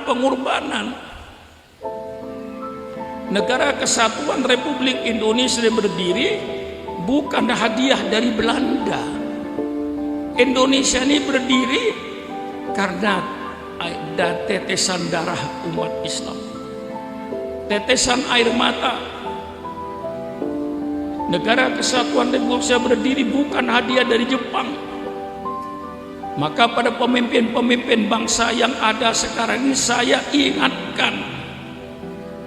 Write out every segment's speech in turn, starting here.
pengorbanan. Negara Kesatuan Republik Indonesia berdiri bukan hadiah dari Belanda. Indonesia ini berdiri karena ada tetesan darah umat Islam, tetesan air mata. Negara Kesatuan Republik Indonesia berdiri bukan hadiah dari Jepang. Maka pada pemimpin-pemimpin bangsa yang ada sekarang ini saya ingatkan,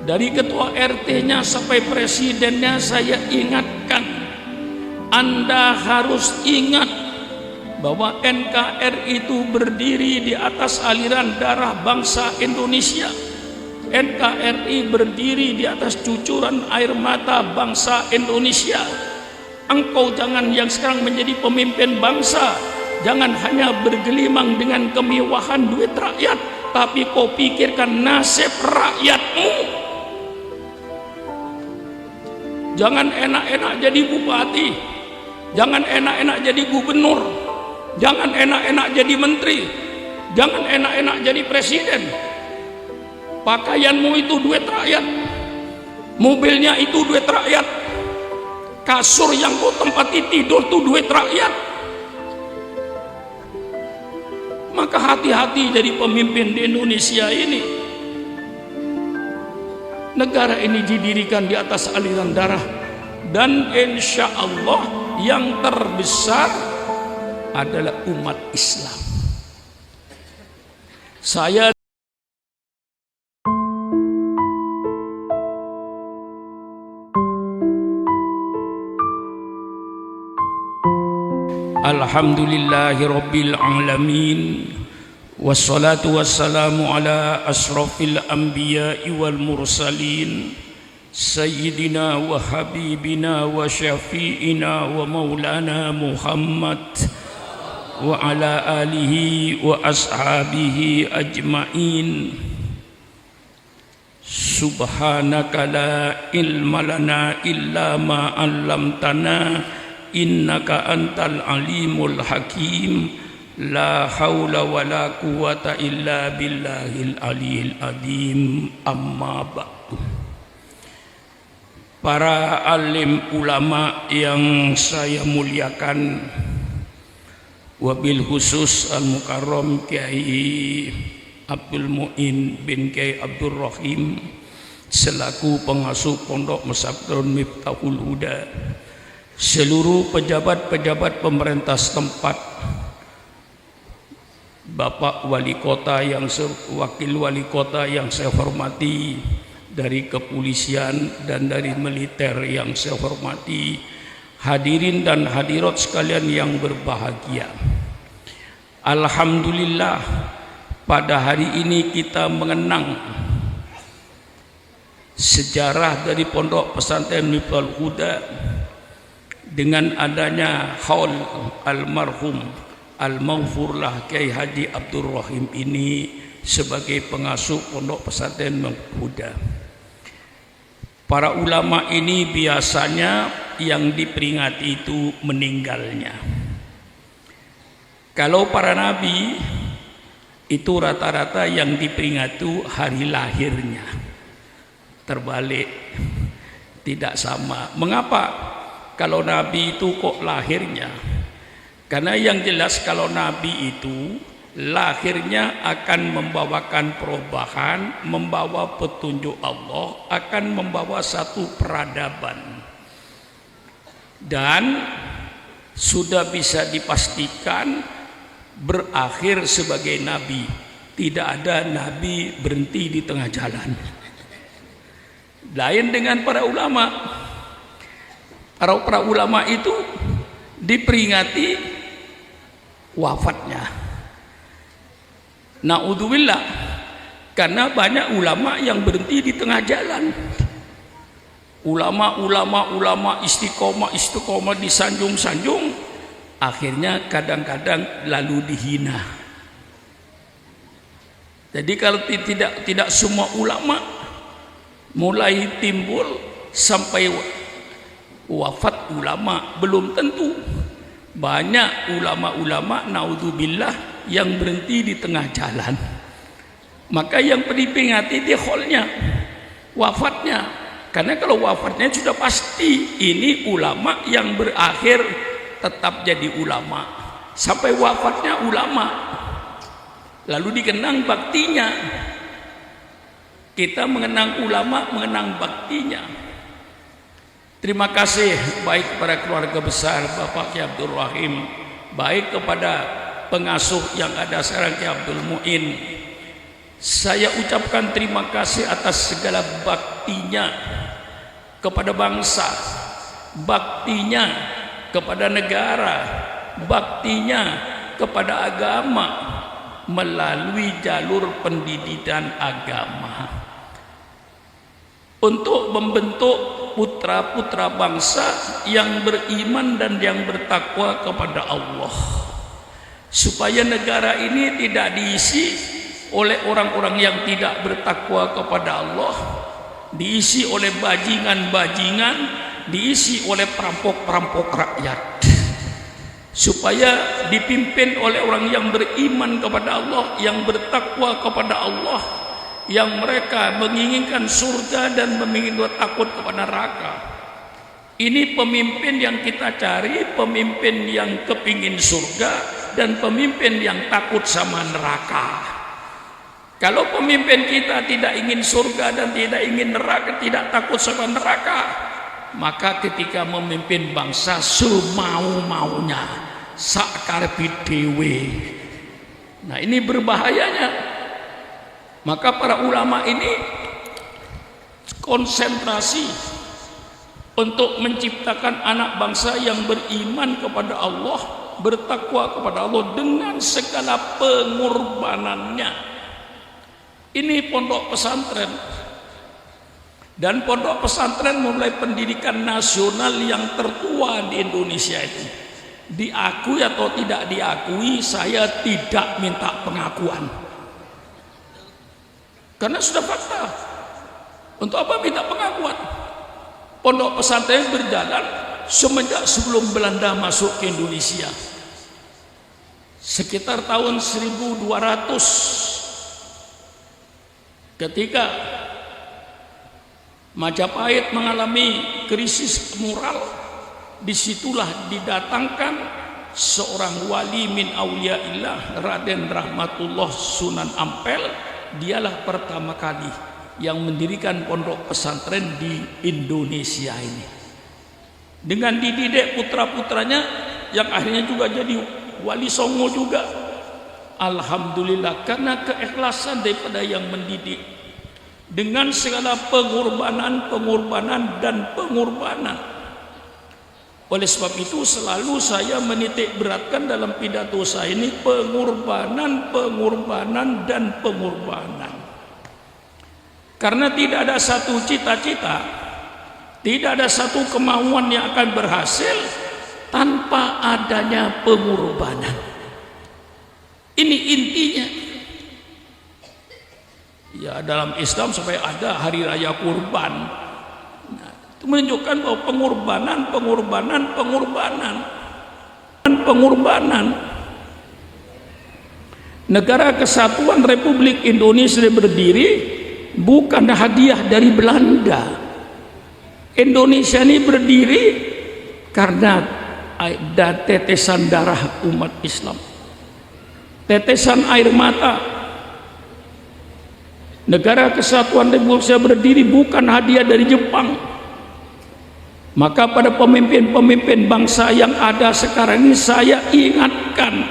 dari ketua RT-nya sampai presidennya saya ingatkan, Anda harus ingat bahwa NKRI itu berdiri di atas aliran darah bangsa Indonesia. NKRI berdiri di atas cucuran air mata bangsa Indonesia. Engkau jangan yang sekarang menjadi pemimpin bangsa, jangan hanya bergelimang dengan kemewahan duit rakyat, tapi kau pikirkan nasib rakyatmu. Jangan enak-enak jadi bupati, jangan enak-enak jadi gubernur, jangan enak-enak jadi menteri, jangan enak-enak jadi presiden. Pakaianmu itu duit rakyat, mobilnya itu duit rakyat, kasur yang kau tempati tidur itu duit rakyat. Maka hati-hati jadi pemimpin di Indonesia ini. Negara ini didirikan di atas aliran darah, dan insya Allah yang terbesar adalah umat Islam. Saya Alhamdulillahi Rabbil Alamin, wassalatu wassalamu ala asrafil anbiya'i wal mursalin, sayyidina wa habibina wa syafi'ina wa maulana Muhammad wa ala alihi wa ashabihi ajma'in. Subhanaka la ilma lana illa ma 'allamtana innaka antal alimul hakim. La haula wa la quwata illa billahil aliyil azim. Amma ba'du. Para alim ulama yang saya muliakan, wabil khusus al-mukarram Kiai Abdul Mu'in bin Kiai Abdul Rahim selaku pengasuh Pondok Pesantren Miftahul Huda, seluruh pejabat-pejabat pemerintah setempat, Bapak Wali Kota yang wakil Wali Kota yang saya hormati, dari kepolisian dan dari militer yang saya hormati, hadirin dan hadirat sekalian yang berbahagia. Alhamdulillah, pada hari ini kita mengenang sejarah dari Pondok Pesantren Miftahul Huda dengan adanya haul almarhum Al-Maghfurlah Kiai Haji Abdul Rahim ini sebagai pengasuh Pondok Pesantren Miftahul Huda. Para ulama ini biasanya yang diperingati itu meninggalnya. Kalau para nabi itu rata-rata yang diperingati itu hari lahirnya. Terbalik, tidak sama. Mengapa? Kalau nabi itu kok lahirnya? Karena yang jelas kalau nabi itu lahirnya akan membawakan perubahan, membawa petunjuk Allah, akan membawa satu peradaban. Dan sudah bisa dipastikan berakhir sebagai nabi. Tidak ada nabi berhenti di tengah jalan. Lain dengan para ulama. Para ulama itu diperingati wafatnya. Na'udzubillah, karena banyak ulama yang berhenti di tengah jalan. Ulama istiqomah disanjung-sanjung, akhirnya kadang-kadang lalu dihina. Jadi kalau tidak semua ulama mulai timbul sampai wafat ulama belum tentu. Banyak ulama-ulama naudzubillah yang berhenti di tengah jalan. Maka yang diperingati di holnya, wafatnya. Karena kalau wafatnya sudah pasti ini ulama yang berakhir tetap jadi ulama sampai wafatnya ulama, lalu dikenang baktinya. Kita mengenang ulama, mengenang baktinya. Terima kasih baik kepada keluarga besar Bapak Ki Abdul Rahim, baik kepada pengasuh yang ada sekarang Ki Abdul Muin. Saya ucapkan terima kasih atas segala baktinya kepada bangsa, baktinya kepada negara, baktinya kepada agama melalui jalur pendidikan agama untuk membentuk putra-putra bangsa yang beriman dan yang bertakwa kepada Allah, supaya negara ini tidak diisi oleh orang-orang yang tidak bertakwa kepada Allah, diisi oleh bajingan-bajingan, diisi oleh perampok-perampok rakyat, supaya dipimpin oleh orang yang beriman kepada Allah, yang bertakwa kepada Allah, yang mereka menginginkan surga dan menginginkan takut kepada neraka. Ini pemimpin yang kita cari, pemimpin yang kepingin surga dan pemimpin yang takut sama neraka. Kalau pemimpin kita tidak ingin surga dan tidak ingin neraka, tidak takut sama neraka, maka ketika memimpin bangsa semau-maunya, sakarep dhewe. Nah, ini berbahayanya. Maka para ulama ini konsentrasi untuk menciptakan anak bangsa yang beriman kepada Allah, bertakwa kepada Allah dengan segala pengorbanannya. Ini pondok pesantren, dan pondok pesantren mulai pendidikan nasional yang tertua di Indonesia itu. Diakui atau tidak diakui, saya tidak minta pengakuan, karena sudah fakta. Untuk apa minta pengakuan? Pondok pesantren berjalan semenjak sebelum Belanda masuk ke Indonesia, sekitar tahun 1200. Ketika Majapahit mengalami krisis moral, disitulah didatangkan seorang wali min auliyaillah, Raden Rahmatullah Sunan Ampel. Dialah pertama kali yang mendirikan pondok pesantren di Indonesia ini, dengan dididik putra-putranya yang akhirnya juga jadi wali songo juga. Alhamdulillah, karena keikhlasan daripada yang mendidik dengan segala pengorbanan dan pengorbanan. Oleh sebab itu selalu saya menitik beratkan dalam pidato saya ini pengorbanan dan pengorbanan. Karena tidak ada satu cita-cita, tidak ada satu kemauan yang akan berhasil tanpa adanya pengorbanan. Ini intinya. Ya, dalam Islam sampai ada hari raya kurban. Nah, itu menunjukkan bahwa pengorbanan. Negara Kesatuan Republik Indonesia berdiri bukan hadiah dari Belanda. Indonesia ini berdiri karena ada tetesan darah umat Islam, tetesan air mata. Negara Kesatuan Republik Indonesia berdiri bukan hadiah dari Jepang. Maka pada pemimpin-pemimpin bangsa yang ada sekarang ini saya ingatkan,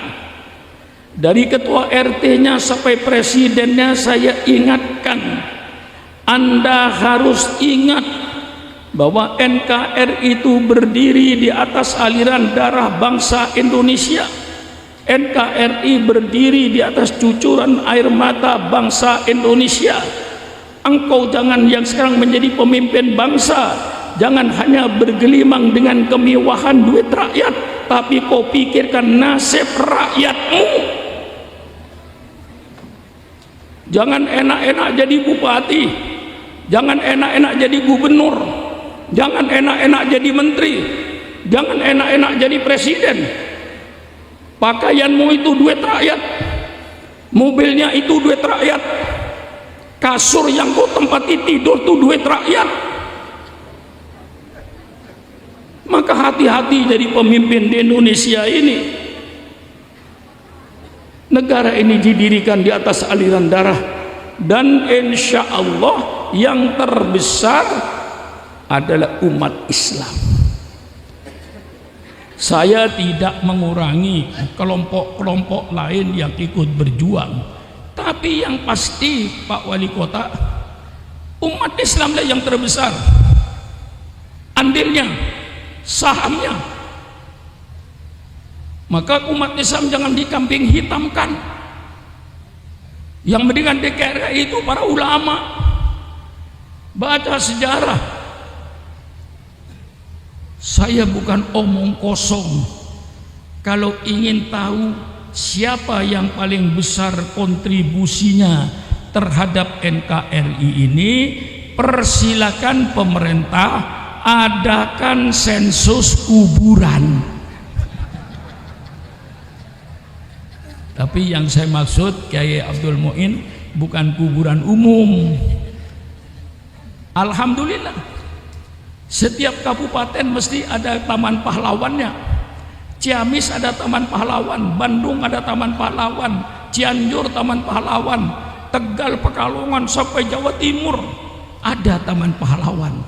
dari ketua RT-nya sampai presidennya saya ingatkan, Anda harus ingat bahwa NKRI itu berdiri di atas aliran darah bangsa Indonesia. NKRI berdiri di atas cucuran air mata bangsa Indonesia. Engkau jangan yang sekarang menjadi pemimpin bangsa, jangan hanya bergelimang dengan kemewahan duit rakyat, tapi kau pikirkan nasib rakyatmu. Jangan enak-enak jadi bupati, jangan enak-enak jadi gubernur, jangan enak-enak jadi menteri, jangan enak-enak jadi presiden. Pakaianmu itu duit rakyat, mobilnya itu duit rakyat, kasur yang kau tempati tidur tuh duit rakyat. Maka hati-hati jadi pemimpin di Indonesia ini. Negara ini didirikan di atas aliran darah, dan insya Allah yang terbesar adalah umat Islam. Saya tidak mengurangi kelompok-kelompok lain yang ikut berjuang, tapi yang pasti Pak Wali Kota, umat Islam lah yang terbesar andilnya, sahamnya. Maka umat Islam jangan dikambing hitamkan. Yang mendingan DKRI itu para ulama. Baca sejarah. Saya bukan omong kosong. Kalau ingin tahu siapa yang paling besar kontribusinya terhadap NKRI ini, persilakan pemerintah adakan sensus kuburan. Tapi yang saya maksud Kiai Abdul Muin bukan kuburan umum. Alhamdulillah, setiap kabupaten mesti ada taman pahlawannya. Ciamis ada taman pahlawan, Bandung ada taman pahlawan, Cianjur taman pahlawan, Tegal, Pekalongan sampai Jawa Timur ada taman pahlawan.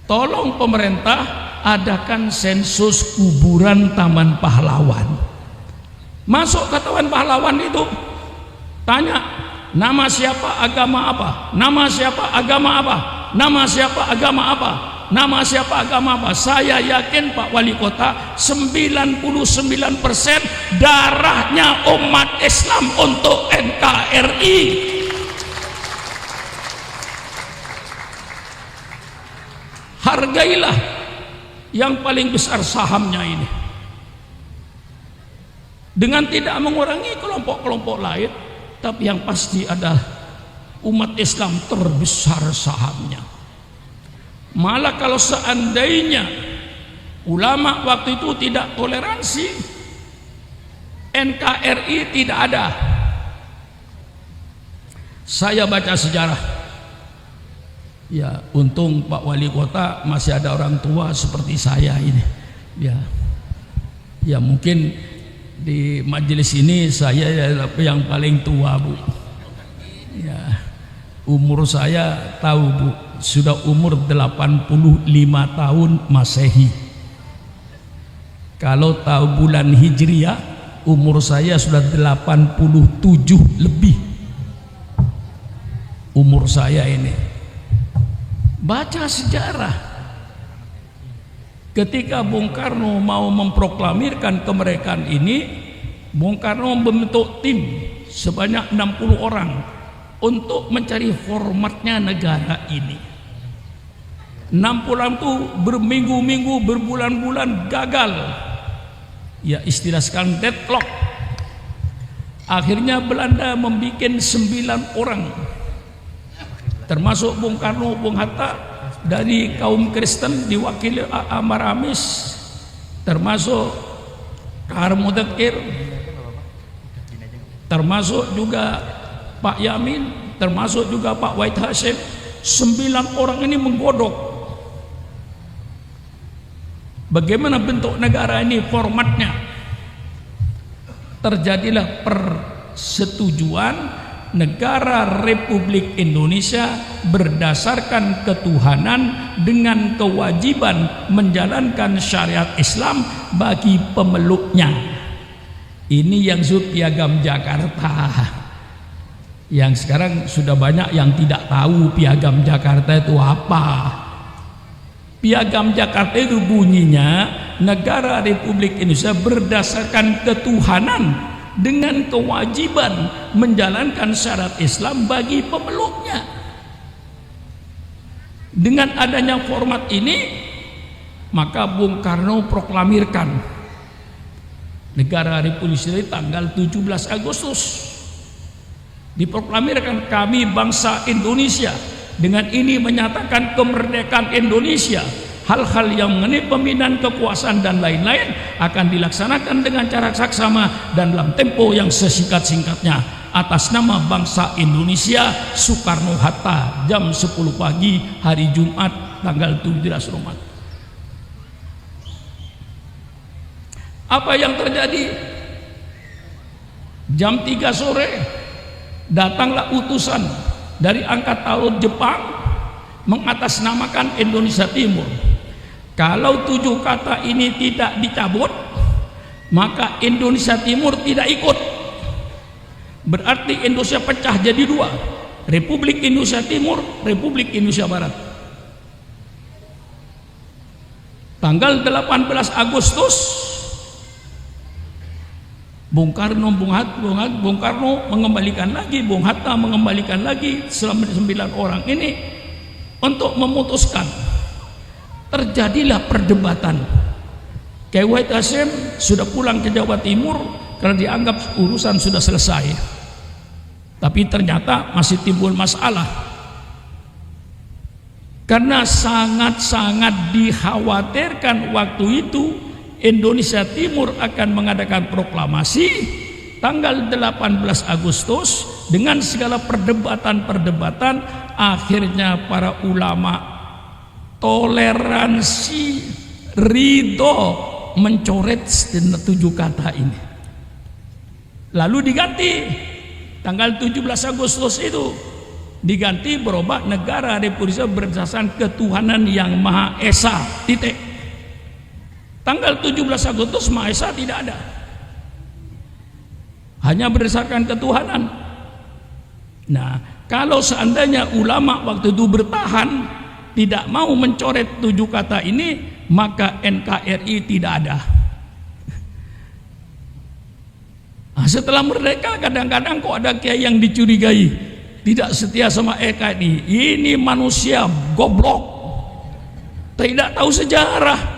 Tolong pemerintah adakan sensus kuburan taman pahlawan. Masuk ke taman pahlawan itu, tanya nama siapa, agama apa, nama siapa, agama apa, nama siapa, agama apa, nama siapa, agama apa. Saya yakin Pak Wali Kota, 99% darahnya umat Islam untuk NKRI. Hargailah yang paling besar sahamnya ini, dengan tidak mengurangi kelompok-kelompok lain, tapi yang pasti adalah umat Islam terbesar sahamnya. Malah kalau seandainya ulama waktu itu tidak toleransi, NKRI tidak ada. Saya baca sejarah, ya untung Pak Wali Kota masih ada orang tua seperti saya ini, ya mungkin di majelis ini saya yang paling tua, Bu. Ya, umur saya tahu, Bu, sudah umur 85 tahun Masehi. Kalau tahu bulan Hijriah, umur saya sudah 87 lebih. Umur saya ini. Baca sejarah. Ketika Bung Karno mau memproklamirkan kemerdekaan ini, Bung Karno membentuk tim sebanyak 60 orang untuk mencari formatnya negara ini. 60 orang itu berminggu-minggu, berbulan-bulan gagal. Ya istilah sekarang deadlock. Akhirnya Belanda membuat 9 orang, termasuk Bung Karno, Bung Hatta, dari kaum Kristen diwakili Amar Amis, termasuk Kahar Mudakir, termasuk juga Pak Yamin, termasuk juga Pak Wahid Hashim. 9 orang ini menggodok bagaimana bentuk negara ini, formatnya. Terjadilah persetujuan negara Republik Indonesia berdasarkan ketuhanan dengan kewajiban menjalankan syariat Islam bagi pemeluknya. Ini yang disebut Piagam Jakarta, yang sekarang sudah banyak yang tidak tahu Piagam Jakarta itu apa. Piagam Jakarta itu bunyinya, negara Republik Indonesia berdasarkan ketuhanan dengan kewajiban menjalankan syariat Islam bagi pemeluknya. Dengan adanya format ini, maka Bung Karno proklamirkan negara Republik Indonesia tanggal 17 Agustus. Diproklamirkan kami bangsa Indonesia, dengan ini menyatakan kemerdekaan Indonesia. Hal-hal yang mengenai pembinaan kekuasaan dan lain-lain akan dilaksanakan dengan cara saksama dan dalam tempo yang sesingkat-singkatnya. atas nama bangsa Indonesia, Soekarno-Hatta, jam 10 pagi hari Jumat tanggal 17 Ramadan. Apa yang terjadi? Jam 3 sore datanglah utusan dari Angkatan Laut Jepang mengatasnamakan Indonesia Timur. Kalau 7 kata ini tidak dicabut, maka Indonesia Timur tidak ikut. Berarti Indonesia pecah jadi 2, Republik Indonesia Timur, Republik Indonesia Barat. Tanggal 18 Agustus Bung Karno mengembalikan lagi, Bung Hatta mengembalikan lagi selama 9 orang ini untuk memutuskan. Terjadilah perdebatan. Kiai Wahid Hasyim sudah pulang ke Jawa Timur karena dianggap urusan sudah selesai, tapi ternyata masih timbul masalah karena sangat-sangat dikhawatirkan waktu itu Indonesia Timur akan mengadakan proklamasi tanggal 18 Agustus dengan segala perdebatan-perdebatan. Akhirnya para ulama toleransi, ridho mencoret 7 kata ini, lalu diganti tanggal 17 Agustus itu diganti berubah negara Republik Indonesia berdasarkan ketuhanan yang Maha Esa, titik. Tanggal 17 Agustus Maha Esa tidak ada, hanya berdasarkan ketuhanan. Nah, kalau seandainya ulama waktu itu bertahan tidak mau mencoret 7 kata ini, maka NKRI tidak ada. Nah, setelah merdeka kadang-kadang kok ada kiai yang dicurigai tidak setia sama NKRI. Ini manusia goblok, tidak tahu sejarah.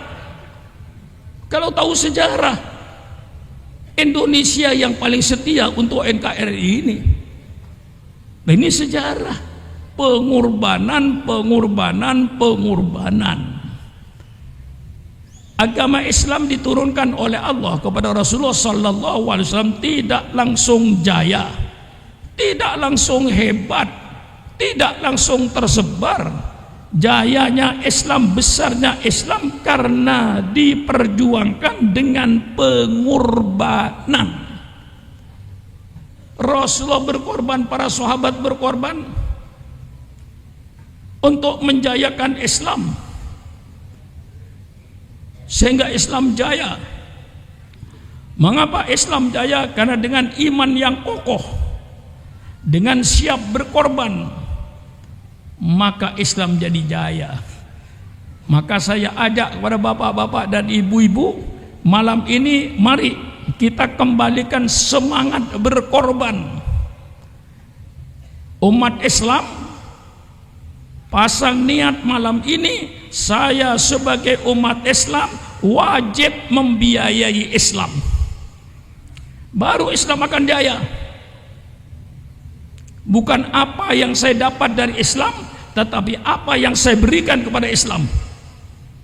Kalau tahu sejarah, Indonesia yang paling setia untuk NKRI ini. Nah, ini sejarah pengorbanan. Agama Islam diturunkan oleh Allah kepada Rasulullah sallallahu alaihi wasallam tidak langsung jaya, tidak langsung hebat, tidak langsung tersebar. Jayanya Islam, besarnya Islam karena diperjuangkan dengan pengorbanan. Rasulullah berkorban, para sahabat berkorban untuk menjayakan Islam sehingga Islam jaya. Mengapa Islam jaya? Karena dengan iman yang kokoh, dengan siap berkorban, maka Islam jadi jaya. Maka saya ajak kepada bapak-bapak dan ibu-ibu malam ini, mari kita kembalikan semangat berkorban. Umat Islam pasang niat malam ini, saya sebagai umat Islam wajib membiayai Islam, baru Islam akan jaya. Bukan apa yang saya dapat dari Islam, tetapi apa yang saya berikan kepada Islam.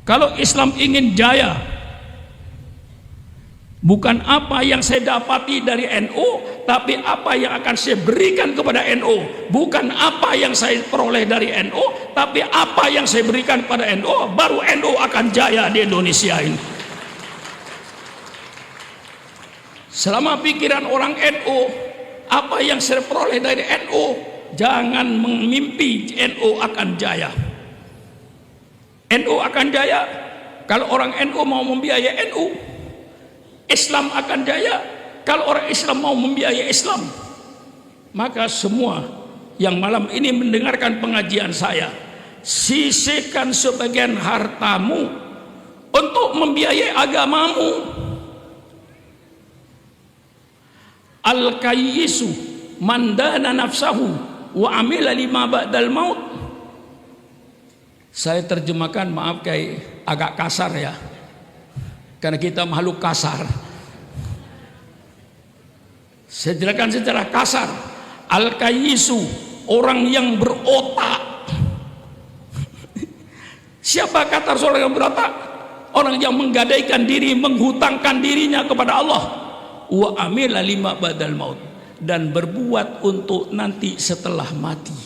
Kalau Islam ingin jaya, bukan apa yang saya dapati dari NU, tapi apa yang akan saya berikan kepada NU. Bukan apa yang saya peroleh dari NU, tapi apa yang saya berikan kepada NU, baru NU akan jaya di Indonesia ini. Selama pikiran orang NU, apa yang saya peroleh dari NU, jangan memimpi NU akan jaya. NU akan jaya kalau orang NU mau membiayai NU. Islam akan jaya kalau orang Islam mau membiayai Islam. Maka semua yang malam ini mendengarkan pengajian saya, sisihkan sebagian hartamu untuk membiayai agamamu. Al-kayyisu mandana nafsahu wa amila lima ba'dal maut. Saya terjemahkan, maaf kayak agak kasar ya, karena kita makhluk kasar. Saya jelaskan secara kasar. Al-kayyisu, orang yang berotak. Siapa kata orang yang berotak? Orang yang menggadaikan diri, menghutangkan dirinya kepada Allah. Wa amila lima badal maut, dan berbuat untuk nanti setelah mati.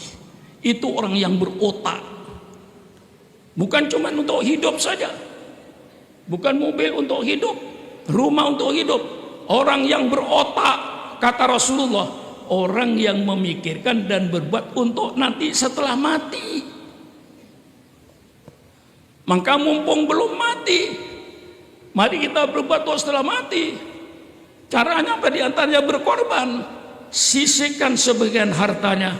Itu orang yang berotak. Bukan cuma untuk hidup saja. Bukan mobil untuk hidup, rumah untuk hidup. Orang yang berotak, kata Rasulullah, orang yang memikirkan dan berbuat untuk nanti setelah mati. Maka mumpung belum mati, mari kita berbuat untuk setelah mati. Caranya apa? Di antaranya berkorban. Sisihkan sebagian hartanya.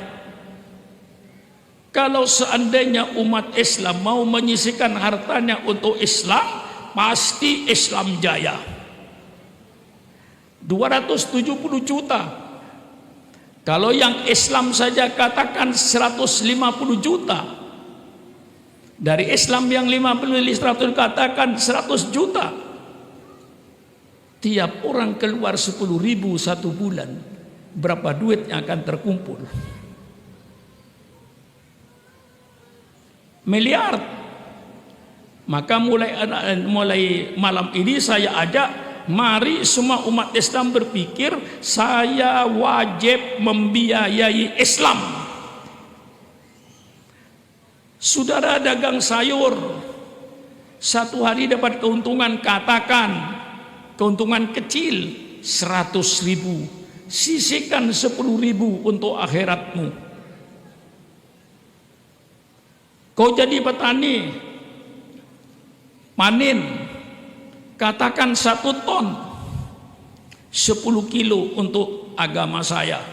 Kalau seandainya umat Islam mau menyisihkan hartanya untuk Islam, pasti Islam jaya. 270 juta. Kalau yang Islam saja katakan 150 juta. Dari Islam yang 50 100 katakan 100 juta. Tiap orang keluar 10.000 satu bulan. Berapa duit yang akan terkumpul? Miliar. Maka mulai malam ini saya ajak, mari semua umat Islam berpikir, saya wajib membiayai Islam. Saudara dagang sayur, satu hari dapat keuntungan, katakan keuntungan kecil 100.000, sisihkan 10.000 untuk akhiratmu. Kau jadi petani, panen, katakan 1 ton, 10 kilo untuk agama saya.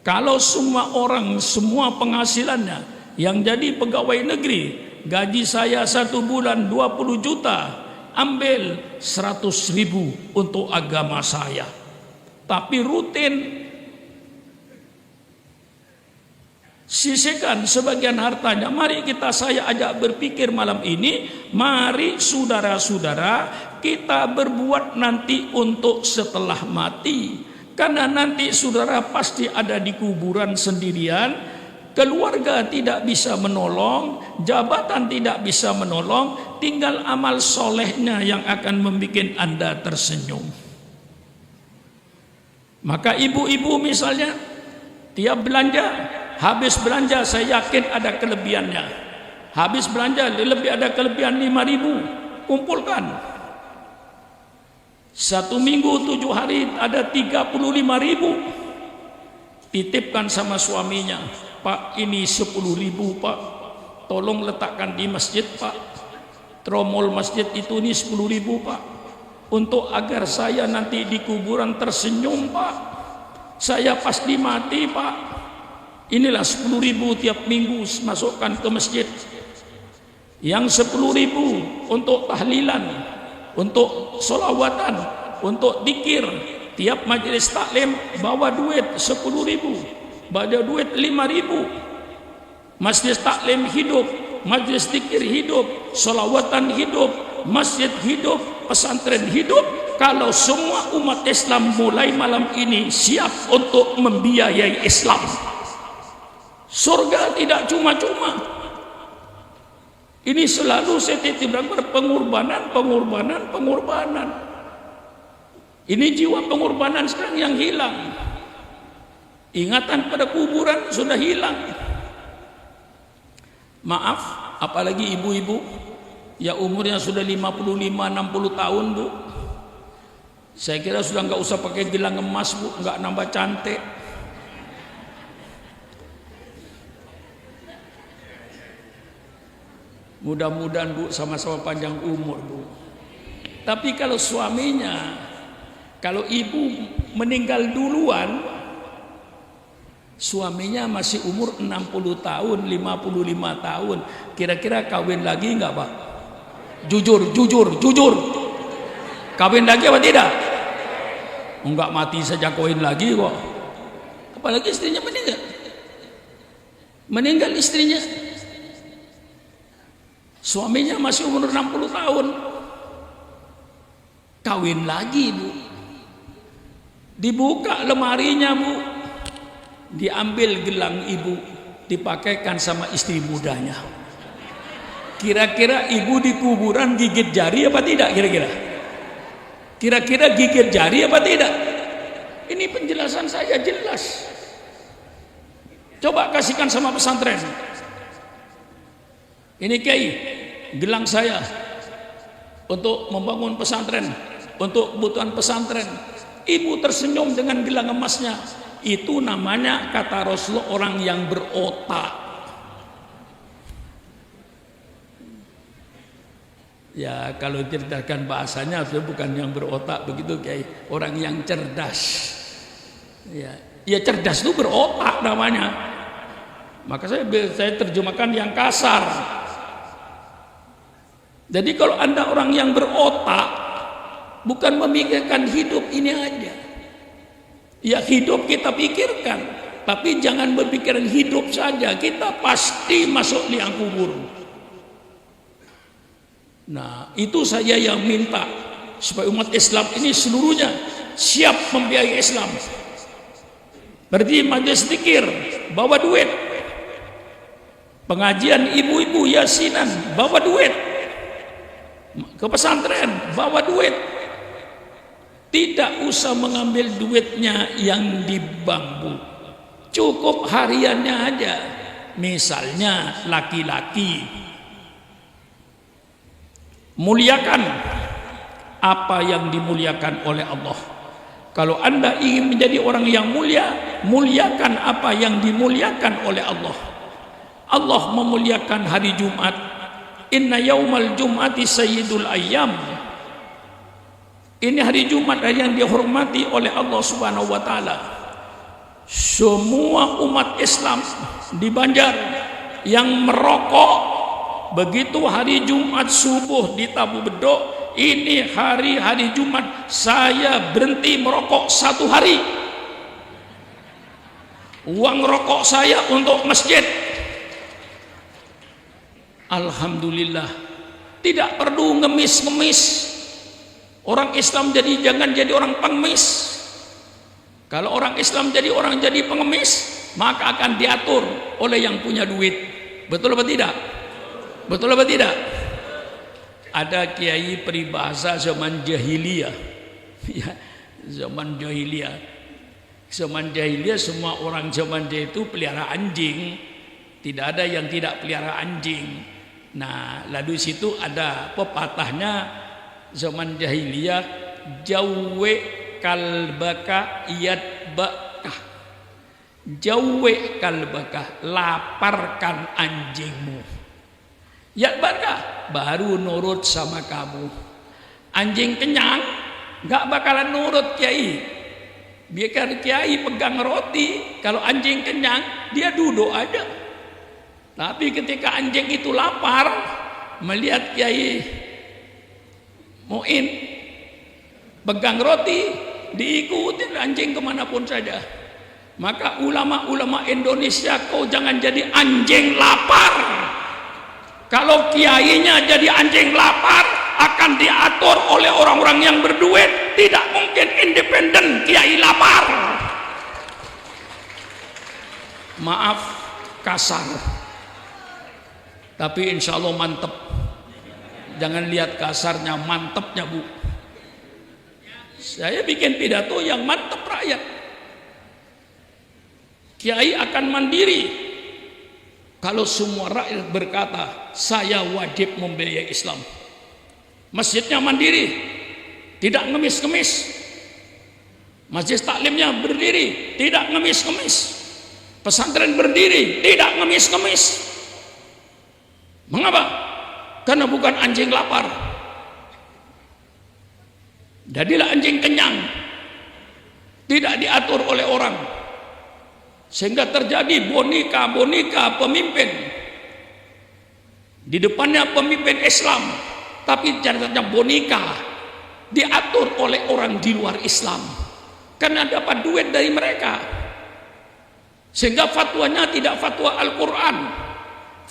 Kalau semua orang, semua penghasilannya yang jadi pegawai negeri, gaji saya 1 bulan 20 juta, ambil 100.000 untuk agama saya. Tapi rutin, sisihkan sebagian hartanya. Mari saya ajak berpikir malam ini, mari saudara-saudara kita berbuat nanti untuk setelah mati. Karena nanti saudara pasti ada di kuburan sendirian, keluarga tidak bisa menolong, jabatan tidak bisa menolong, tinggal amal solehnya yang akan membuat Anda tersenyum. Maka ibu-ibu misalnya, tiap belanja, habis belanja saya yakin ada kelebihannya. Habis belanja lebih ada kelebihan 5.000, kumpulkan. 1 minggu 7 hari ada 35.000. Titipkan sama suaminya, Pak ini 10.000 Pak, tolong letakkan di masjid Pak, tromol masjid itu ini 10.000 Pak, untuk agar saya nanti di kuburan tersenyum Pak, saya pasti mati Pak. Inilah 10.000 tiap minggu masukkan ke masjid. Yang 10.000 untuk tahlilan, untuk sholawatan, untuk dikir. Tiap majelis taklim bawa duit 10.000, bawa duit 5.000. Majelis taklim hidup, majelis dikir hidup, sholawatan hidup, masjid hidup, pesantren hidup. Kalau semua umat Islam mulai malam ini siap untuk membiayai Islam, surga tidak cuma-cuma. Ini selalu saya titipkan pengorbanan. Ini jiwa pengorbanan sekarang yang hilang. Ingatan pada kuburan sudah hilang. Maaf, apalagi ibu-ibu ya umurnya sudah 55-60 tahun Bu. Saya kira sudah nggak usah pakai gelang emas Bu, nggak nambah cantik. Mudah-mudahan Bu sama-sama panjang umur Bu. Tapi kalau suaminya, kalau ibu meninggal duluan, suaminya masih umur 60 tahun, 55 tahun, kira-kira kawin lagi enggak Pak? Jujur. Kawin lagi apa tidak? Enggak, mati saja kawin lagi kok. Apalagi istrinya meninggal. Meninggal istrinya. Suaminya masih umur 60 tahun. Kawin lagi Bu. Dibuka lemarinya Bu, diambil gelang ibu, dipakaikan sama istri mudanya. Kira-kira ibu di kuburan gigit jari apa tidak? Kira-kira gigit jari apa tidak? Ini penjelasan saya jelas. Coba kasihkan sama pesantren. Ini Kiai, gelang saya untuk membangun pesantren, untuk kebutuhan pesantren. Ibu tersenyum dengan gelang emasnya. Itu namanya, kata Rasulullah, orang yang berotak. Ya kalau ceritakan bahasanya itu bukan yang berotak begitu Kiai, orang yang cerdas. Ya cerdas itu berotak namanya. Maka saya terjemahkan yang kasar. Jadi kalau Anda orang yang berotak, bukan memikirkan hidup ini aja. Ya hidup kita pikirkan, tapi jangan berpikiran hidup saja. Kita pasti masuk liang kubur. Nah itu saya yang minta supaya umat Islam ini seluruhnya siap membiayai Islam. Berarti majelis zikir bawa duit, pengajian ibu-ibu yasinan bawa duit, ke pesantren bawa duit. Tidak usah mengambil duitnya yang di bank, Bu. Cukup hariannya aja. Misalnya laki-laki, muliakan apa yang dimuliakan oleh Allah. Kalau Anda ingin menjadi orang yang mulia, muliakan apa yang dimuliakan oleh Allah. Allah memuliakan hari Jumat. Inna yaumal jum'ati sayyidul ayyam. Ini hari Jumat yang dihormati oleh Allah Subhanahu wa taala. Semua umat Islam di Banjar yang merokok, begitu hari Jumat subuh di Tabu Bedok, ini hari Jumat saya berhenti merokok 1 hari. Uang rokok saya untuk masjid. Alhamdulillah. Tidak perlu ngemis-ngemis. Orang Islam jangan jadi orang pengemis. Kalau orang Islam jadi pengemis, maka akan diatur oleh yang punya duit. Betul apa tidak? Betul apa tidak? Ada kiai peribahasa zaman jahiliyah. Ya, zaman jahiliyah. Zaman jahiliyah semua orang zaman jahiliyah itu pelihara anjing. Tidak ada yang tidak pelihara anjing. Nah, lalu situ ada pepatahnya zaman jahiliyah, jauwe kalbaka yadbakah. Jauwe kalbaka, laparkan anjingmu. Yadbakah, baru nurut sama kamu. Anjing kenyang gak bakalan nurut Kiai. Biar Kiai pegang roti, kalau anjing kenyang dia duduk aja. Tapi ketika anjing itu lapar, melihat Kiai Muin pegang roti, diikutin anjing kemanapun saja. Maka ulama-ulama Indonesia, kau jangan jadi anjing lapar. Kalau kiainya jadi anjing lapar, akan diatur oleh orang-orang yang berduit. Tidak mungkin independen kiai lapar. Maaf kasar, tapi insya Allah mantep. Jangan lihat kasarnya, mantepnya Bu. Saya bikin pidato yang mantep rakyat. Kiai akan mandiri kalau semua rakyat berkata saya wajib membiayai Islam. Masjidnya mandiri, tidak ngemis-ngemis. Masjid taklimnya berdiri, tidak ngemis-ngemis. Pesantren berdiri, tidak ngemis-ngemis. Mengapa? Karena bukan anjing lapar. Jadilah anjing kenyang, tidak diatur oleh orang, sehingga terjadi boneka-boneka pemimpin. Di depannya pemimpin Islam, tapi ternyata boneka diatur oleh orang di luar Islam karena dapat duit dari mereka, sehingga fatwanya tidak fatwa Al-Quran,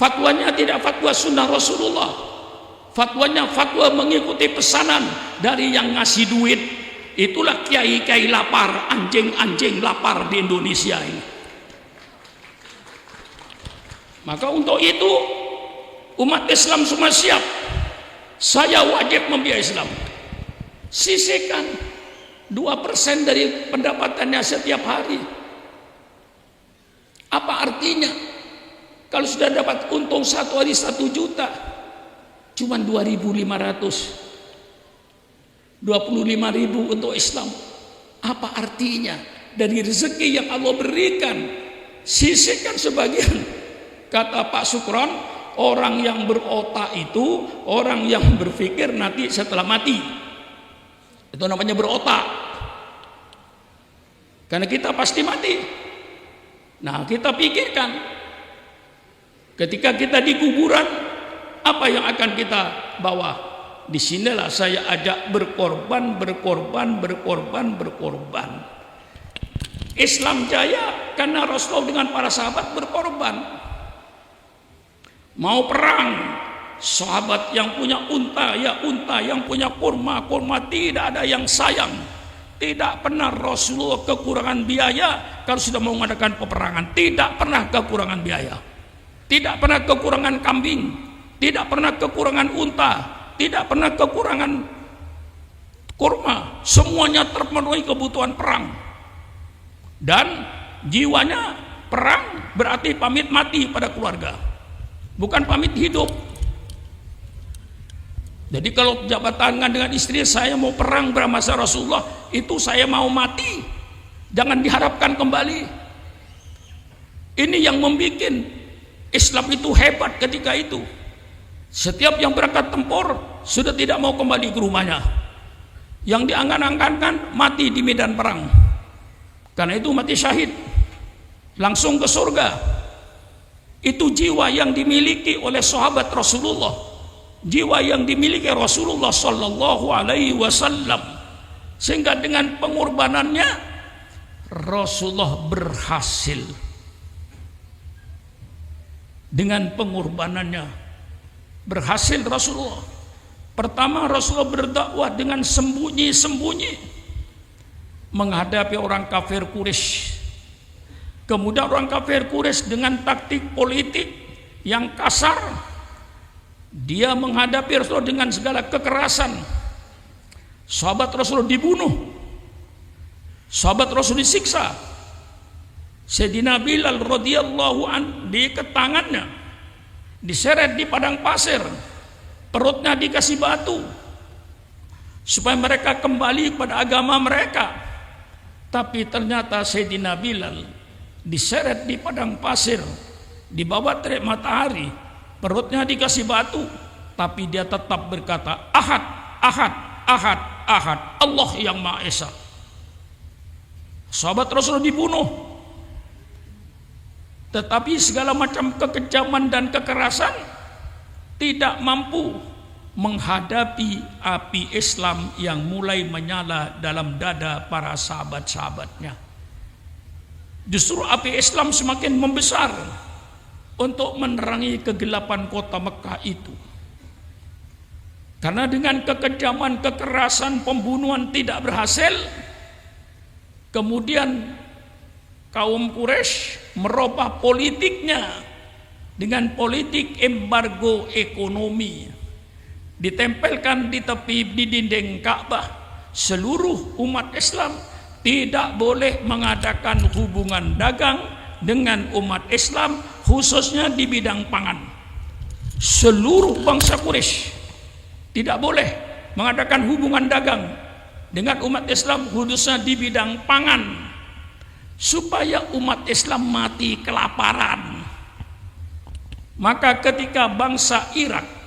fatwanya tidak fatwa sunnah Rasulullah, fatwanya fatwa mengikuti pesanan dari yang ngasih duit. Itulah kiai-kiai lapar, anjing-anjing lapar di Indonesia ini. Maka untuk itu umat Islam semua siap. Saya wajib membiayai Islam. Sisihkan 2% dari pendapatannya setiap hari. Apa artinya? Kalau sudah dapat untung satu hari 1 juta, cuman 2.500, 25.000 untuk Islam. Apa artinya? Dari rezeki yang Allah berikan, sisihkan sebagian. Kata Pak Sukron, orang yang berotak itu orang yang berpikir nanti setelah mati. Itu namanya berotak. Karena kita pasti mati. Nah, kita pikirkan ketika kita di kuburan, apa yang akan kita bawa? Disinilah saya ajak berkorban. Islam jaya karena Rasulullah dengan para sahabat berkorban. Mau perang, sahabat yang punya unta, ya unta, yang punya kurma, tidak ada yang sayang. Tidak pernah Rasulullah kekurangan biaya kalau sudah mau mengadakan peperangan. Tidak pernah kekurangan biaya. Tidak pernah kekurangan kambing. Tidak pernah kekurangan unta. Tidak pernah kekurangan kurma. Semuanya terpenuhi kebutuhan perang. Dan jiwanya perang berarti pamit mati pada keluarga. Bukan pamit hidup. Jadi kalau jabat tangan dengan istri, saya mau perang beramasa Rasulullah, itu saya mau mati, jangan diharapkan kembali. Ini yang membuat Islam itu hebat ketika itu. Setiap yang berangkat tempur sudah tidak mau kembali ke rumahnya. Yang diangan-angankan mati di medan perang. Karena itu mati syahid, langsung ke surga. Itu jiwa yang dimiliki oleh sahabat Rasulullah. Jiwa yang dimiliki Rasulullah Sallallahu Alaihi Wasallam, sehingga dengan pengorbanannya Rasulullah berhasil. Dengan pengorbanannya berhasil Rasulullah. Pertama, Rasulullah berdakwah dengan sembunyi-sembunyi menghadapi orang kafir Quraisy. Kemudian orang kafir Quraisy dengan taktik politik yang kasar, dia menghadapi Rasulullah dengan segala kekerasan. Sahabat Rasulullah dibunuh, sahabat Rasul disiksa. Sayyidina Bilal radhiyallahu an diikat tangannya, diseret di padang pasir, perutnya dikasih batu supaya mereka kembali pada agama mereka. Tapi ternyata Sayyidina Bilal diseret di padang pasir, di bawah terik matahari, perutnya dikasih batu, tapi dia tetap berkata Ahad, Ahad, Ahad, Ahad, Allah yang Maha Esa. Sahabat Rasulullah dibunuh, tetapi segala macam kekejaman dan kekerasan tidak mampu menghadapi api Islam yang mulai menyala dalam dada para sahabat-sahabatnya. Justru api Islam semakin membesar untuk menerangi kegelapan kota Mekah itu. Karena dengan kekejaman, kekerasan, pembunuhan tidak berhasil, kemudian kaum Quraisy merubah politiknya dengan politik embargo ekonomi. Ditempelkan di tepi di dinding Ka'bah, seluruh umat Islam tidak boleh mengadakan hubungan dagang dengan umat Islam, khususnya di bidang pangan. Seluruh bangsa Quraisy tidak boleh mengadakan hubungan dagang dengan umat Islam, khususnya di bidang pangan, supaya umat Islam mati kelaparan. Maka ketika bangsa Irak,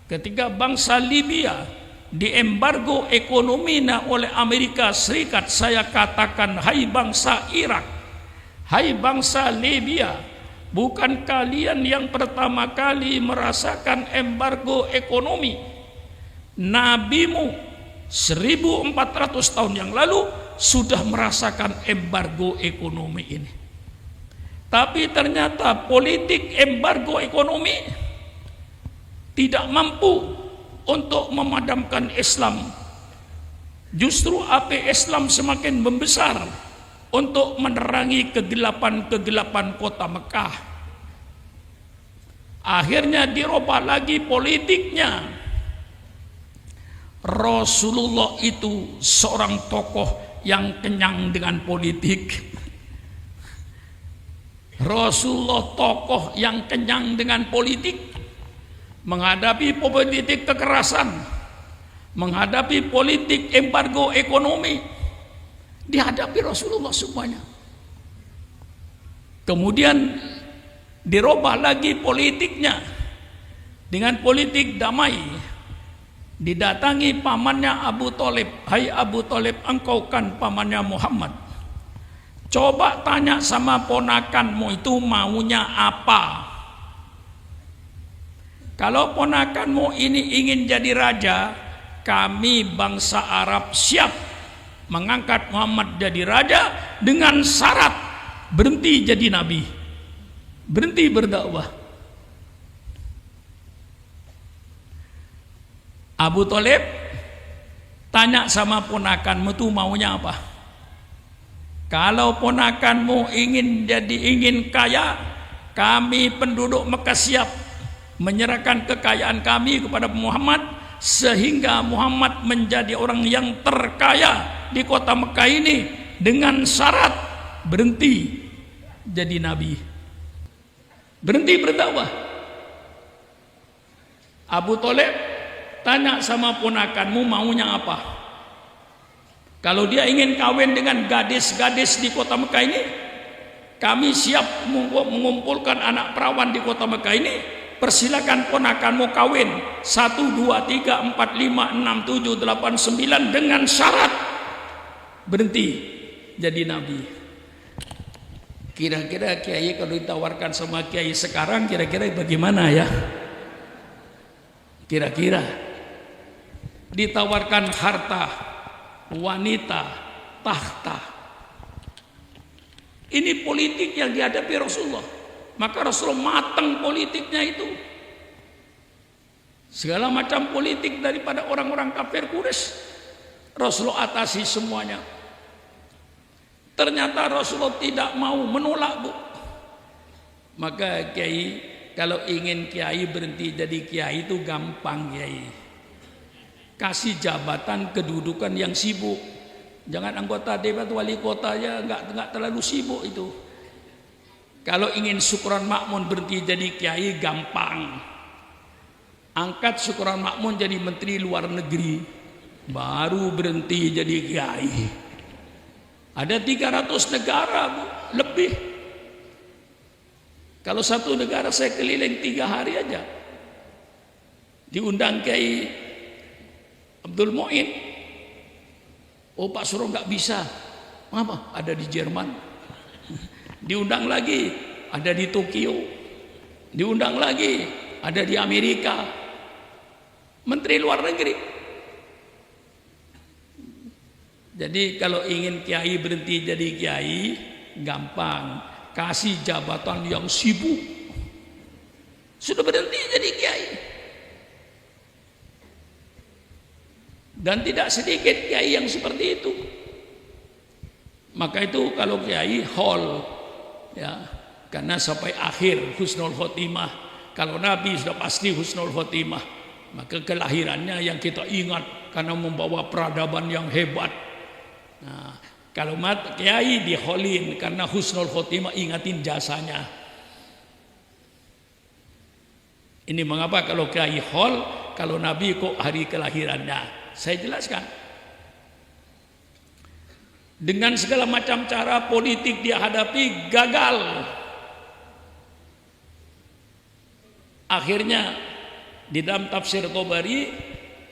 ketika bangsa Libya diembargo ekonomi oleh Amerika Serikat, saya katakan, hai bangsa Irak, hai bangsa Libya, bukan kalian yang pertama kali merasakan embargo ekonomi. Nabimu 1400 tahun yang lalu sudah merasakan embargo ekonomi ini. Tapi ternyata politik embargo ekonomi tidak mampu untuk memadamkan Islam. Justru api Islam semakin membesar untuk menerangi kegelapan-kegelapan kota Mekah. Akhirnya dirubah lagi politiknya. Rasulullah itu seorang tokoh yang kenyang dengan politik. Rasulullah tokoh yang kenyang dengan politik, menghadapi politik kekerasan, menghadapi politik embargo ekonomi, dihadapi Rasulullah semuanya. Kemudian dirubah lagi politiknya dengan politik damai. Didatangi pamannya Abu Thalib, "Hai Abu Thalib, engkau kan pamannya Muhammad. Coba tanya sama ponakanmu itu maunya apa? Kalau ponakanmu ini ingin jadi raja, kami bangsa Arab siap mengangkat Muhammad jadi raja dengan syarat berhenti jadi nabi, berhenti berdakwah." Abu Thalib tanya sama ponakanmu tuh maunya apa? Kalau ponakanmu ingin kaya, kami penduduk Mekah siap menyerahkan kekayaan kami kepada Muhammad sehingga Muhammad menjadi orang yang terkaya di kota Mekah ini dengan syarat berhenti jadi nabi, berhenti berdakwah. Abu Thalib tanya sama ponakanmu maunya apa? Kalau dia ingin kawin dengan gadis-gadis di kota Mekah ini, kami siap mengumpulkan anak perawan di kota Mekah ini. Persilakan ponakanmu kawin 1, 2, 3, 4, 5, 6, 7, 8, 9 dengan syarat berhenti jadi nabi. Kira-kira kiai kalau ditawarkan sama kiai sekarang kira-kira bagaimana ya? Kira-kira ditawarkan harta, wanita, tahta. Ini politik yang dihadapi Rasulullah. Maka Rasulullah matang politiknya itu. Segala macam politik daripada orang-orang kafir Quraisy, Rasulullah atasi semuanya. Ternyata Rasulullah tidak mau, menolak, Bu. Maka kiai, kalau ingin kiai berhenti jadi kiai itu gampang, kiai. Kasih jabatan kedudukan yang sibuk. Jangan anggota dewan wali kota aja nggak terlalu sibuk itu. Kalau ingin Syukron Makmun berhenti jadi kiai gampang. Angkat Syukron Makmun jadi menteri luar negeri, baru berhenti jadi kiai. Ada 300 negara, Bu, lebih. Kalau satu negara saya keliling 3 hari aja. Diundang Kiai Abdul Mu'in. Oh Pak Suruh nggak bisa. Apa? Ada di Jerman. Diundang lagi, ada di Tokyo. Diundang lagi, ada di Amerika. Menteri luar negeri. Jadi kalau ingin kiai berhenti jadi kiai, gampang. Kasih jabatan yang sibuk. Sudah berhenti jadi kiai. Dan tidak sedikit kiai yang seperti itu. Maka itu kalau kiai hol, ya, karena sampai akhir husnul khotimah. Kalau Nabi sudah pasti husnul khotimah, maka kelahirannya yang kita ingat karena membawa peradaban yang hebat. Nah, kalau kiai diholin karena husnul khotimah, ingatin jasanya. Ini mengapa kalau kiai hol, kalau Nabi kok hari kelahirannya. Saya jelaskan. Dengan segala macam cara politik dia hadapi gagal. Akhirnya di dalam tafsir Tabari,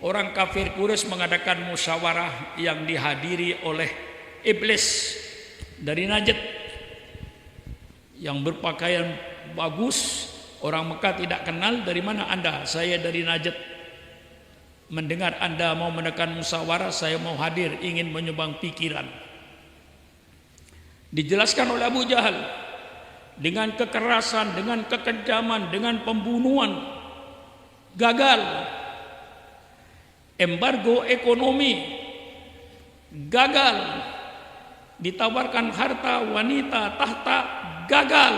orang kafir Quraisy mengadakan musyawarah yang dihadiri oleh iblis dari Najd yang berpakaian bagus. Orang Mekah tidak kenal, dari mana Anda? Saya dari Najd. Mendengar Anda mau menekan musyawarah, saya mau hadir, ingin menyumbang pikiran. Dijelaskan oleh Abu Jahal dengan kekerasan, dengan kekejaman, dengan pembunuhan, gagal. Embargo ekonomi, gagal. Ditawarkan harta, wanita, tahta, gagal.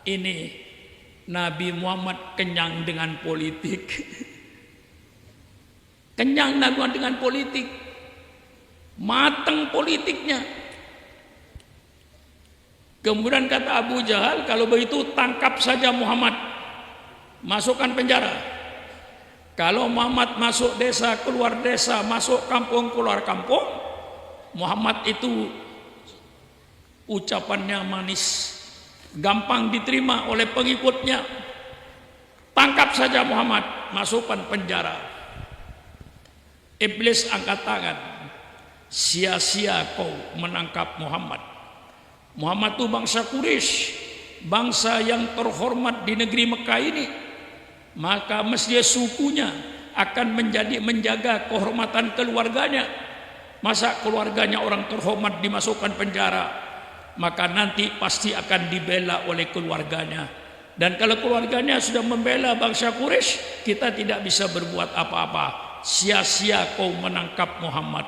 Ini Nabi Muhammad kenyang dengan politik. kenyang naguan dengan politik, matang politiknya. Kemudian kata Abu Jahal, kalau begitu tangkap saja Muhammad, masukkan penjara. Kalau Muhammad masuk desa, keluar desa, masuk kampung, keluar kampung, Muhammad itu ucapannya manis, gampang diterima oleh pengikutnya. Tangkap saja Muhammad, masukkan penjara. Iblis angkat tangan, sia-sia kau menangkap Muhammad. Muhammad itu bangsa Quraisy, bangsa yang terhormat di negeri Mekah ini, maka mesti sukunya akan menjaga kehormatan keluarganya. Masa keluarganya orang terhormat dimasukkan penjara, maka nanti pasti akan dibela oleh keluarganya. Dan kalau keluarganya sudah membela bangsa Quraisy, kita tidak bisa berbuat apa-apa. Sia-sia kau menangkap Muhammad.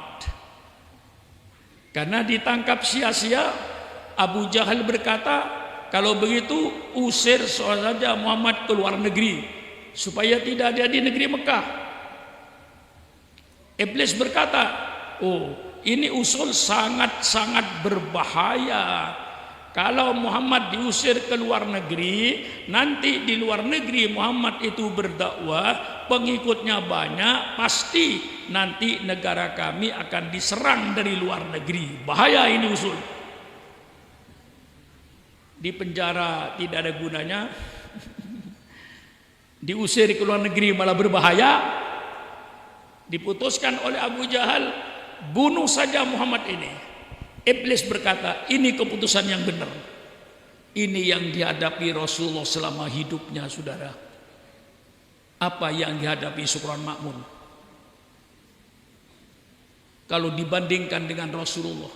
Karena ditangkap sia-sia, Abu Jahal berkata, kalau begitu usir saja Muhammad ke luar negeri supaya tidak ada di negeri Mekah. Iblis berkata, oh, ini usul sangat-sangat berbahaya. Kalau Muhammad diusir ke luar negeri, nanti di luar negeri Muhammad itu berdakwah, pengikutnya banyak, pasti nanti negara kami akan diserang dari luar negeri. Bahaya ini usul. Di penjara tidak ada gunanya, diusir ke luar negeri malah berbahaya. Diputuskan oleh Abu Jahal, bunuh saja Muhammad ini. Iblis berkata, ini keputusan yang benar. Ini yang dihadapi Rasulullah selama hidupnya, saudara. Apa yang dihadapi Sukron Makmun? Kalau dibandingkan dengan Rasulullah,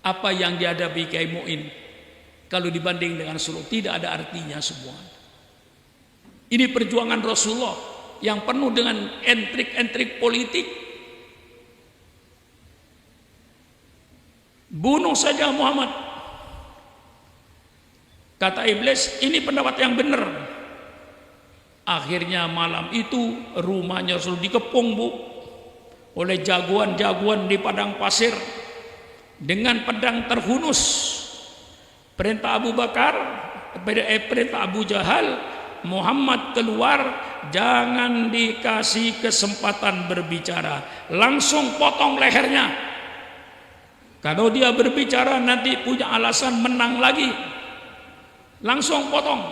apa yang dihadapi Kiai Mu'in? Kalau dibanding dengan Rasulullah, tidak ada artinya semua. Ini perjuangan Rasulullah yang penuh dengan entrik-entrik politik. Bunuh saja Muhammad. Kata iblis, ini pendapat yang benar. Akhirnya malam itu rumahnya Rasul dikepung, Bu, oleh jagoan-jagoan di padang pasir dengan pedang terhunus. Perintah Abu Bakar, perintah Abu Jahal, Muhammad keluar, jangan dikasih kesempatan berbicara, langsung potong lehernya. Kalau dia berbicara nanti punya alasan menang lagi, langsung potong.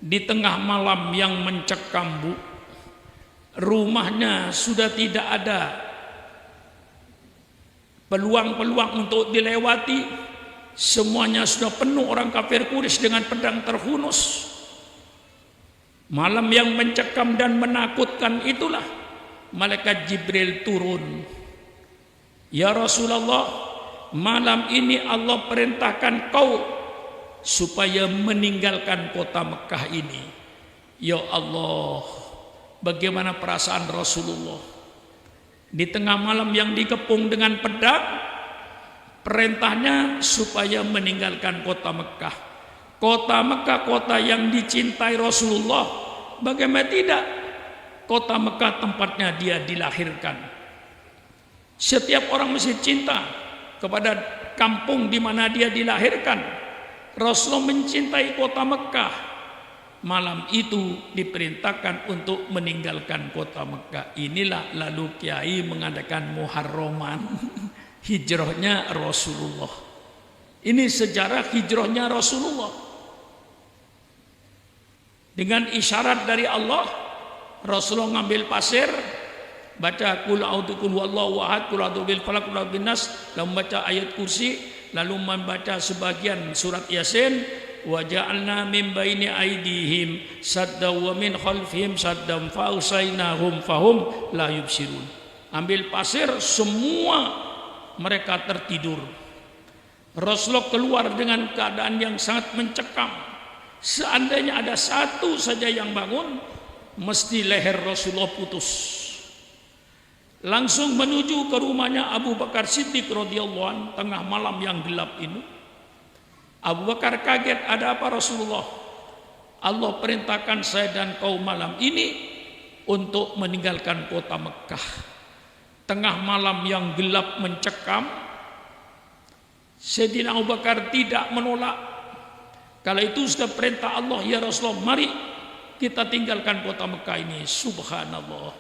Di tengah malam yang mencekam, Bu, rumahnya sudah tidak ada peluang-peluang untuk dilewati. Semuanya sudah penuh orang kafir Quraisy dengan pedang terhunus. Malam yang mencekam dan menakutkan itulah malaikat Jibril turun. Ya Rasulullah, malam ini Allah perintahkan kau supaya meninggalkan kota Mekah ini. Ya Allah, bagaimana perasaan Rasulullah di tengah malam yang dikepung dengan pedang? Perintahnya supaya meninggalkan kota Mekah. Kota Mekah, kota yang dicintai Rasulullah. Bagaimana tidak? Kota Mekah tempatnya dia dilahirkan. Setiap orang mesti cinta kepada kampung di mana dia dilahirkan. Rasulullah mencintai kota Mekah. Malam itu diperintahkan untuk meninggalkan kota Mekah. Inilah lalu Kiai mengadakan Muharraman. Hijrahnya Rasulullah. Ini sejarah hijrahnya Rasulullah. Dengan isyarat dari Allah, Rasulullah ngambil pasir, baca qul a'udzu huwallahu ahad, qul a'udzu bil falaq, qul a'udzu bin nas, lalu membaca ayat kursi, lalu membaca sebagian surat Yasin, wa ja'alna min baini aydihim saddan wa min khalfihim saddan fa usainahum fahum la yubsirun. Ambil pasir, semua mereka tertidur. Rasulullah keluar dengan keadaan yang sangat mencekam. Seandainya ada satu saja yang bangun, mesti leher Rasulullah putus. Langsung menuju ke rumahnya Abu Bakar Siddiq radhiyallahu anhu tengah malam yang gelap ini. Abu Bakar kaget, ada apa Rasulullah? Allah perintahkan saya dan kau malam ini untuk meninggalkan kota Mekah. Tengah malam yang gelap mencekam, Sayyidina Abu Bakar tidak menolak. Kala itu sudah perintah Allah, ya Rasulullah, mari kita tinggalkan kota Mekah ini. Subhanallah.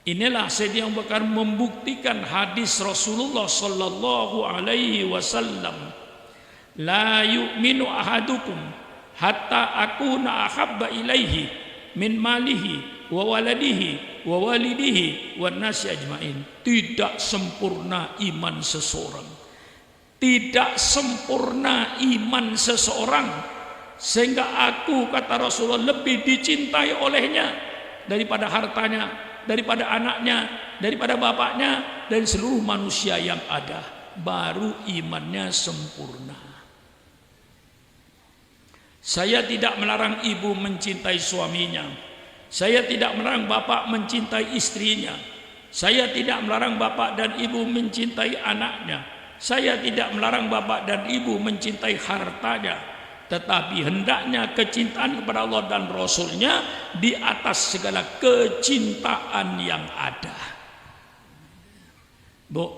Inilah Sayyidina Abu Bakar membuktikan hadis Rasulullah sallallahu alaihi wasallam, la yu'minu ahadukum hatta akuna ahabba ilaihi min malihi wa waladihi wa walidihi wan nasi ajmain. Tidak sempurna iman seseorang, tidak sempurna iman seseorang sehingga aku, kata Rasulullah, lebih dicintai olehnya daripada hartanya, daripada anaknya, daripada bapaknya, dan seluruh manusia yang ada. Baru imannya sempurna. Saya tidak melarang ibu mencintai suaminya. Saya tidak melarang bapak mencintai istrinya. Saya tidak melarang bapak dan ibu mencintai anaknya. Saya tidak melarang bapak dan ibu mencintai hartanya. Tetapi hendaknya kecintaan kepada Allah dan Rasulnya di atas segala kecintaan yang ada. Bu,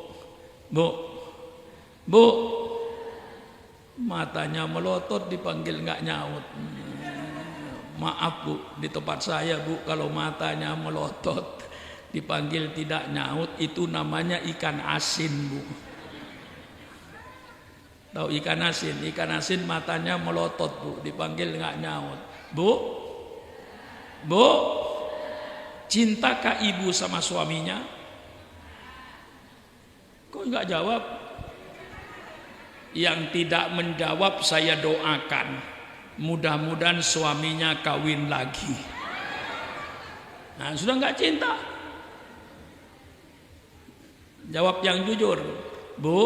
matanya melotot dipanggil nggak nyaut. Maaf bu, di tempat saya bu, kalau matanya melotot dipanggil tidak nyaut, itu namanya ikan asin bu. Tahu ikan asin? Ikan asin matanya melotot bu, dipanggil nggak nyaut. Bu, cintakah ibu sama suaminya? Kok nggak jawab? Yang tidak menjawab saya doakan, mudah-mudahan suaminya kawin lagi. Nah, sudah nggak cinta? Jawab yang jujur, bu,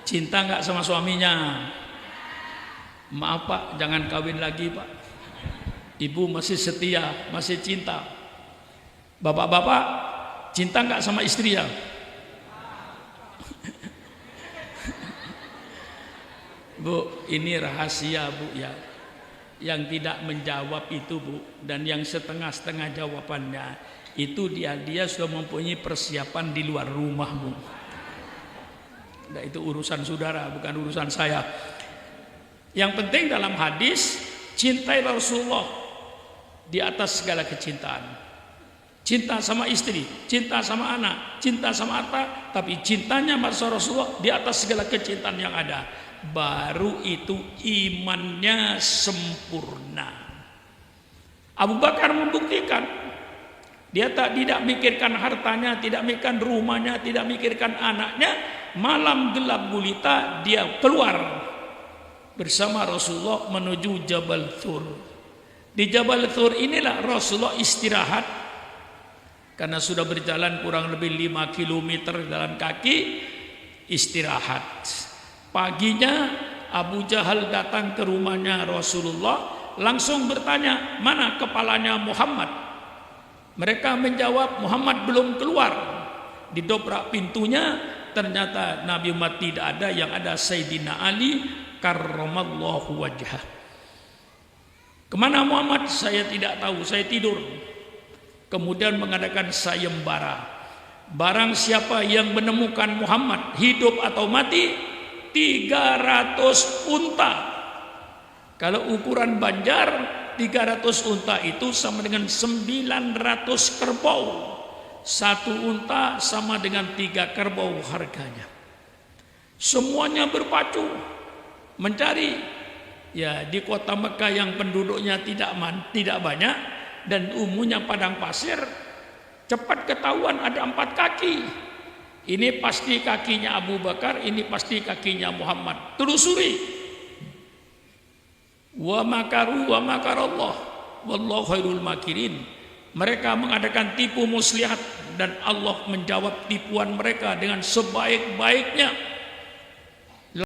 cinta nggak sama suaminya? Maaf pak, jangan kawin lagi pak. Ibu masih setia, masih cinta. Bapak-bapak, cinta nggak sama istrinya? Bu, ini rahasia bu ya. Yang tidak menjawab itu bu, dan yang setengah-setengah jawabannya itu dia sudah mempunyai persiapan di luar rumah bu. Nah, itu urusan saudara, bukan urusan saya. Yang penting dalam hadis, cintai Rasulullah di atas segala kecintaan. Cinta sama istri, cinta sama anak, cinta sama harta, tapi cintanya sama Rasulullah di atas segala kecintaan yang ada. Baru itu imannya sempurna. Abu Bakar membuktikan, dia tidak mikirkan hartanya, tidak mikirkan rumahnya, tidak mikirkan anaknya. Malam gelap gulita dia keluar bersama Rasulullah menuju Jabal Thur. Di Jabal Thur inilah Rasulullah istirahat karena sudah berjalan kurang lebih 5 km jalan kaki, istirahat. Paginya Abu Jahal datang ke rumahnya Rasulullah, langsung bertanya, mana kepalanya Muhammad? Mereka menjawab, Muhammad belum keluar. Didobrak pintunya, ternyata Nabi Muhammad tidak ada, yang ada Sayyidina Ali karramallahu wajhah. Kemana Muhammad? Saya tidak tahu, saya tidur. Kemudian mengadakan sayembara. Barang siapa yang menemukan Muhammad hidup atau mati, 300 unta. Kalau ukuran Banjar, 300 unta itu sama dengan 900 kerbau. 1 unta sama dengan 3 kerbau harganya. Semuanya berpacu mencari. Ya, di kota Mekah yang penduduknya tidak banyak dan umumnya padang pasir, cepat ketahuan ada 4 kaki. Ini pasti kakinya Abu Bakar, ini pasti kakinya Muhammad. Telusuri. Wa makaru wa makarallah wallahu khairul makirin. Mereka mengadakan tipu muslihat dan Allah menjawab tipuan mereka dengan sebaik-baiknya.